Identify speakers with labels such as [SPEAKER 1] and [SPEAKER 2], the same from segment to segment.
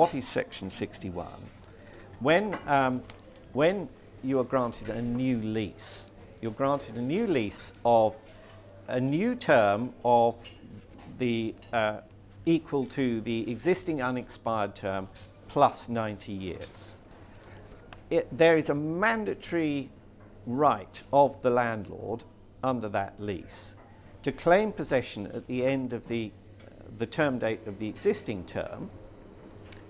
[SPEAKER 1] what is Section 61? When you are granted a new lease, you're granted a new lease of a new term of the equal to the existing unexpired term plus 90 years. There is a mandatory right of the landlord under that lease to claim possession at the end of the term date of the existing term.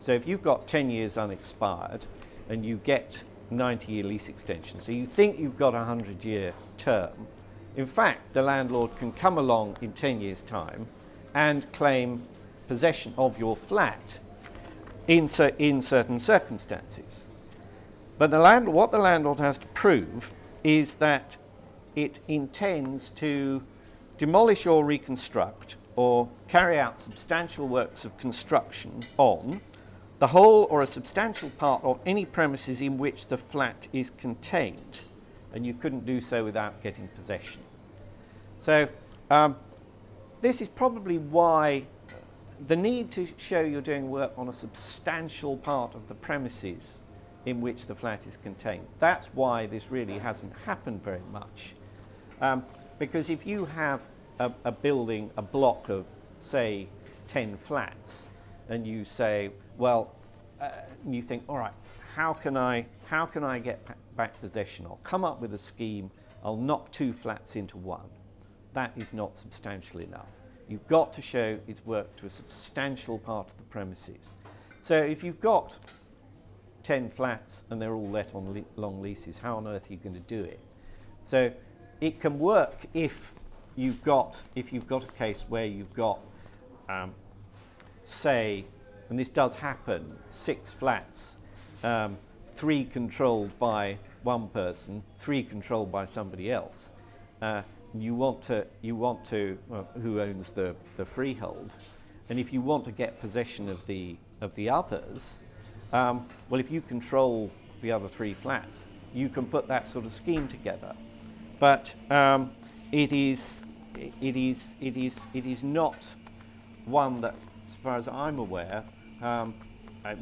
[SPEAKER 1] So if you've got 10 years unexpired and you get 90-year lease extension, so you think you've got a 100-year term, in fact the landlord can come along in 10 years' time and claim possession of your flat in certain circumstances. But what the landlord has to prove is that it intends to demolish or reconstruct or carry out substantial works of construction on the whole or a substantial part of any premises in which the flat is contained, and you couldn't do so without getting possession. So this is probably why the need to show you're doing work on a substantial part of the premises in which the flat is contained. That's why this really hasn't happened very much. Because if you have a building, a block of, say, 10 flats, and you say, well, you think, all right, how can I get back possession? I'll come up with a scheme, I'll knock 2 flats into 1. That is not substantial enough. You've got to show it's worked to a substantial part of the premises. So if you've got 10 flats and they're all let on long leases, how on earth are you going to do it? So it can work if you've got a case where you've got, say, and this does happen, 6 flats, 3 controlled by one person, 3 controlled by somebody else. You want to well, who owns the freehold, and if you want to get possession of the others, well, if you control the other 3 flats, you can put that sort of scheme together. But it is not one that, as far as I'm aware, it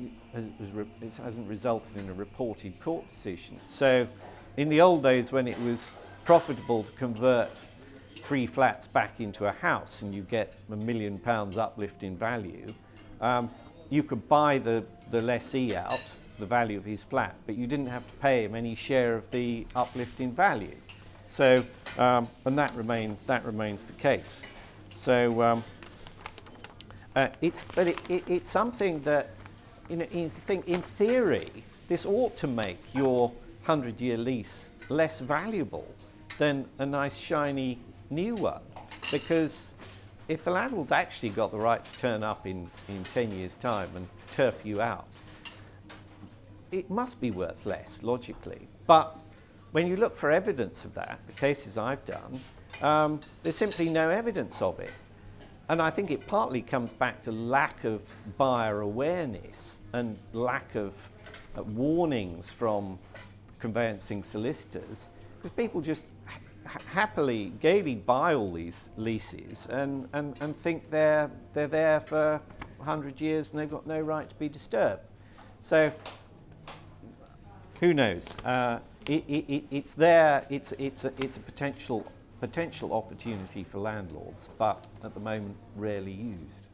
[SPEAKER 1] hasn't resulted in a reported court decision. So in the old days, when it was profitable to convert 3 flats back into a house and you get £1 million uplift in value, you could buy the lessee out the value of his flat, but you didn't have to pay him any share of the uplift in value. So, and that remains the case. So it's something that, in theory, this ought to make your 100-year lease less valuable than a nice shiny new one, because if the landlord's actually got the right to turn up in 10 years' time and turf you out, it must be worth less, logically. But when you look for evidence of that, the cases I've done, there's simply no evidence of it. And I think it partly comes back to lack of buyer awareness and lack of warnings from conveyancing solicitors, because people just happily, gaily buy all these leases and think they're there for 100 years and they've got no right to be disturbed. So who knows? It's there. It's a potential opportunity for landlords, but at the moment rarely used.